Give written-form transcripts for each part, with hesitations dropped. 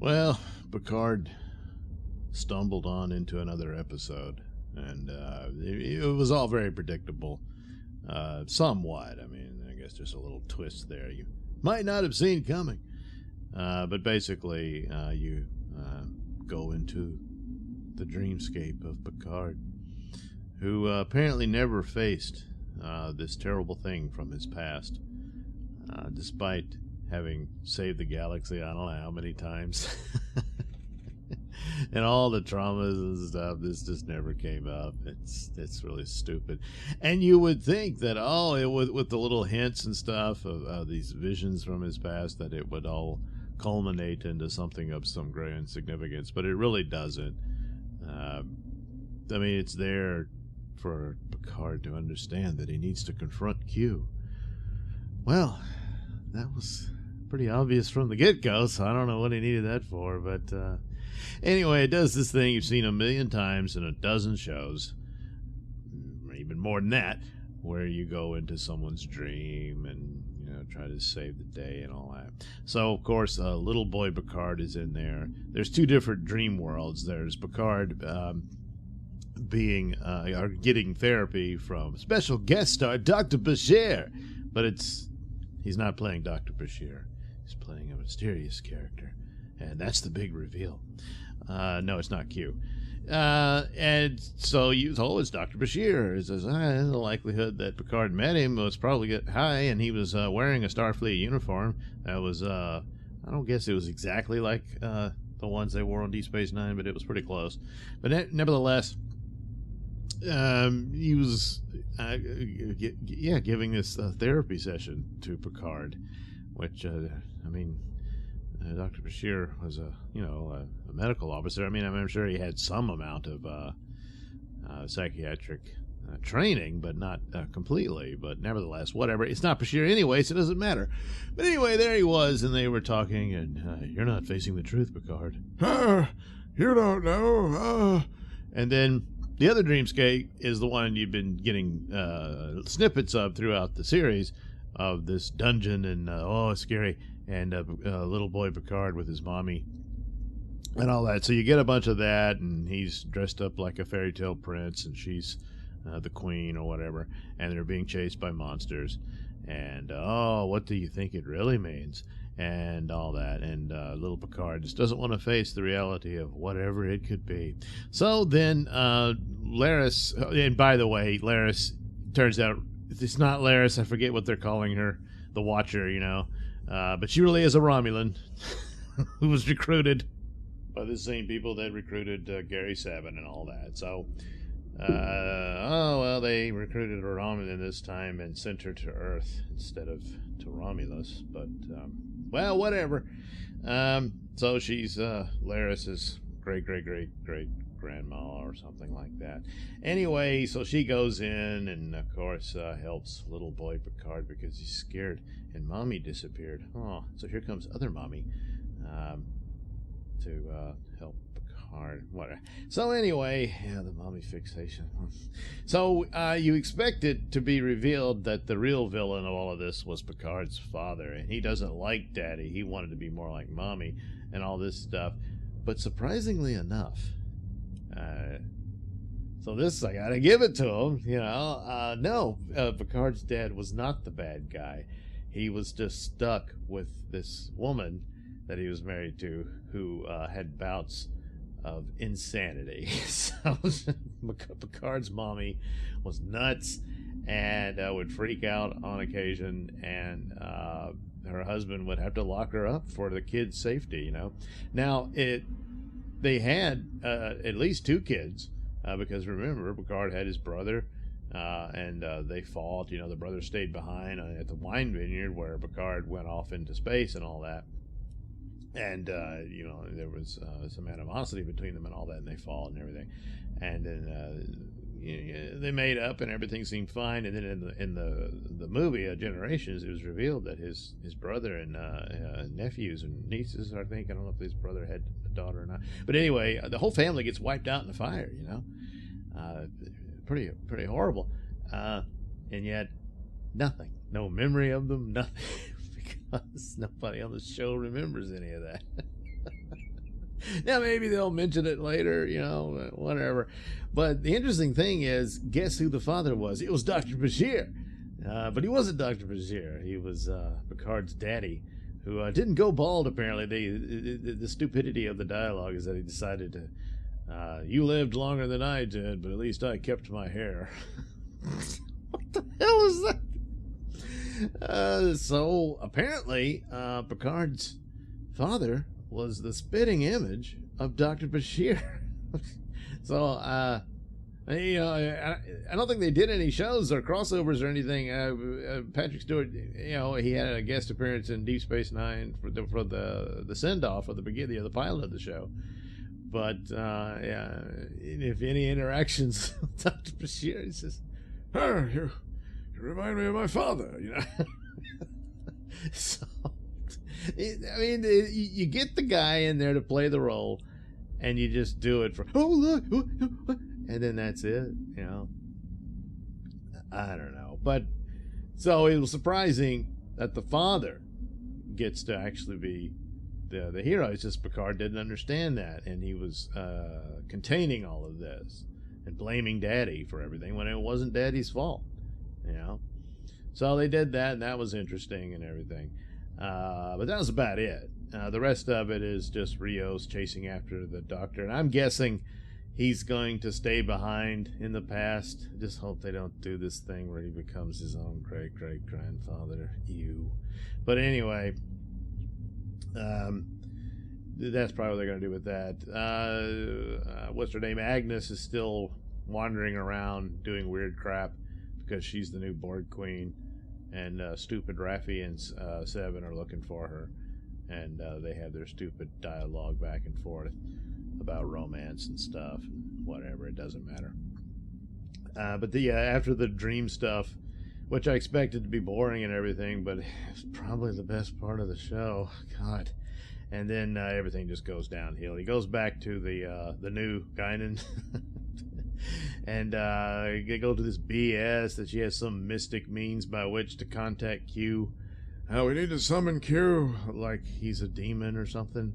Well, Picard stumbled on into another episode, and it was all very predictable. Somewhat. I mean, I guess there's a little twist there you might not have seen coming. But basically, you go into the dreamscape of Picard, who apparently never faced this terrible thing from his past, despite having saved the galaxy I don't know how many times. And all the traumas and stuff, this just never came up. It's really stupid. And you would think that, with the little hints and stuff of these visions from his past, that it would all culminate into something of some grand significance, but it really doesn't. I mean, it's there for Picard to understand that he needs to confront Q. Well, that was pretty obvious from the get-go, so I don't know what he needed that for, but anyway, it does this thing you've seen a million times in a dozen shows, even more than that, where you go into someone's dream and try to save the day and all that. So, of course, little boy Picard is in there. There's two different dream worlds. There's Picard getting therapy from special guest star Dr. Bashir, but he's not playing Dr. Bashir. He's playing a mysterious character, and that's the big reveal. No, it's not Q. And so you told it's Dr. Bashir. It says, the likelihood that Picard met him was probably high, and he was wearing a Starfleet uniform that was, I don't guess it was exactly like the ones they wore on Deep Space Nine, but it was pretty close. But nevertheless, he was, giving this therapy session to Picard, which, Dr. Bashir was a medical officer. I mean, I'm sure he had some amount of psychiatric training, but not completely. But nevertheless, whatever. It's not Bashir anyway, so it doesn't matter. But anyway, there he was, and they were talking, and you're not facing the truth, Picard. You don't know. And then the other dreamscape is the one you've been getting snippets of throughout the series, of this dungeon, and it's scary. And little boy Picard with his mommy and all that. So you get a bunch of that, and he's dressed up like a fairy tale prince, and she's the queen or whatever, and they're being chased by monsters. And what do you think it really means? And all that. And little Picard just doesn't want to face the reality of whatever it could be. So then Laris, and by the way, Laris, turns out it's not Laris, I forget what they're calling her, the Watcher, but she really is a Romulan who was recruited by the same people that recruited Gary Seven and all that. So, they recruited a Romulan this time and sent her to Earth instead of to Romulus. But, whatever. So she's Laris's great-great-great-great-grandma or something like that. Anyway, so she goes in and, of course, helps little boy Picard because he's scared. And Mommy disappeared. So here comes other Mommy to help Picard. Whatever. So anyway, the Mommy fixation. So you expect it to be revealed that the real villain of all of this was Picard's father, and he doesn't like Daddy. He wanted to be more like Mommy and all this stuff. But surprisingly enough, so this, I gotta give it to him, no, Picard's dad was not the bad guy. He was just stuck with this woman that he was married to who had bouts of insanity. So Picard's mommy was nuts and would freak out on occasion, and her husband would have to lock her up for the kids' safety, Now, they had at least two kids, because remember, Picard had his brother, and they fought. The brother stayed behind at the wine vineyard where Picard went off into space and all that. And, there was some animosity between them and all that, and they fought and everything. And then they made up and everything seemed fine. And then in the movie, Generations, it was revealed that his brother and nephews and nieces, I think, I don't know if his brother had a daughter or not. But anyway, the whole family gets wiped out in the fire, Pretty horrible. And yet, nothing. No memory of them, nothing. Because nobody on the show remembers any of that. Now maybe they'll mention it later, whatever. But the interesting thing is, guess who the father was? It was Dr. Bashir. But he wasn't Dr. Bashir. He was Picard's daddy, who didn't go bald, apparently. The stupidity of the dialogue is that he decided to, you lived longer than I did, but at least I kept my hair. What the hell is that? So apparently, Picard's father was the spitting image of Dr. Bashir. So, I don't think they did any shows or crossovers or anything. Patrick Stewart, he had a guest appearance in Deep Space Nine for the send off of the beginning of the pilot of the show. But if any interactions with Dr. Bashir, he says, you remind me of my father, So, I mean, you get the guy in there to play the role, and you just do it for, oh, look, and then that's it, I don't know. But, so it was surprising that the father gets to actually be the hero. It's just Picard didn't understand that, and he was containing all of this and blaming Daddy for everything when it wasn't Daddy's fault, So they did that, and that was interesting and everything. But that was about it. The rest of it is just Rios chasing after the Doctor, and I'm guessing he's going to stay behind in the past. Just hope they don't do this thing where he becomes his own great-great-grandfather. But anyway, that's probably what they're going to do with that. What's her name? Agnes is still wandering around doing weird crap because she's the new Borg Queen. And stupid Raffi and Seven are looking for her, and they have their stupid dialogue back and forth about romance and stuff. Whatever, it doesn't matter. But after the dream stuff, which I expected to be boring and everything, but it's probably the best part of the show. God. And then everything just goes downhill. He goes back to the new Guinan. And they go to this BS that she has some mystic means by which to contact Q. We need to summon Q, like he's a demon or something.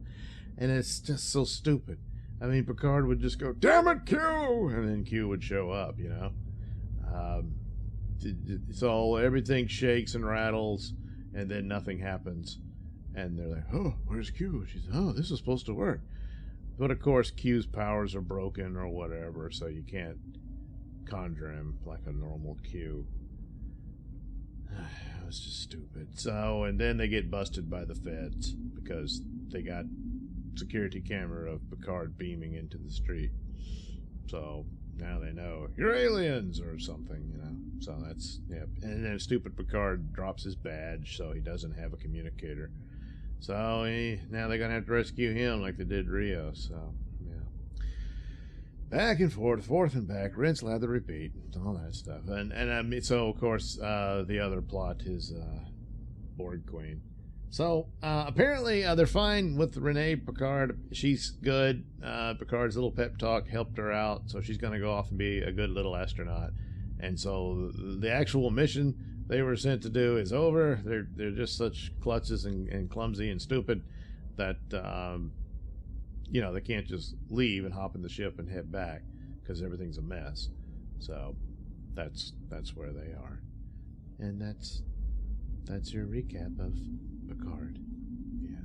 And it's just so stupid. I mean, Picard would just go, "Damn it, Q!" And then Q would show up, So everything shakes and rattles, and then nothing happens. And they're like, "Oh, where's Q?" She says, "Oh, this is supposed to work." But of course, Q's powers are broken or whatever, so you can't conjure him like a normal Q. It was just stupid. So, and then they get busted by the feds because they got security camera of Picard beaming into the street. So now they know you're aliens or something, So that's, And then stupid Picard drops his badge, so he doesn't have a communicator. So now they're going to have to rescue him like they did Rio. So, back and forth and back, rinse, lather, repeat, all that stuff. And so, of course, the other plot is Borg Queen. So, apparently, they're fine with Renee Picard. She's good. Picard's little pep talk helped her out, so she's going to go off and be a good little astronaut. And so the actual mission they were sent to do is over. They're just such klutzes and clumsy and stupid that they can't just leave and hop in the ship and head back because everything's a mess. So that's where they are, and that's your recap of Picard. Yeah.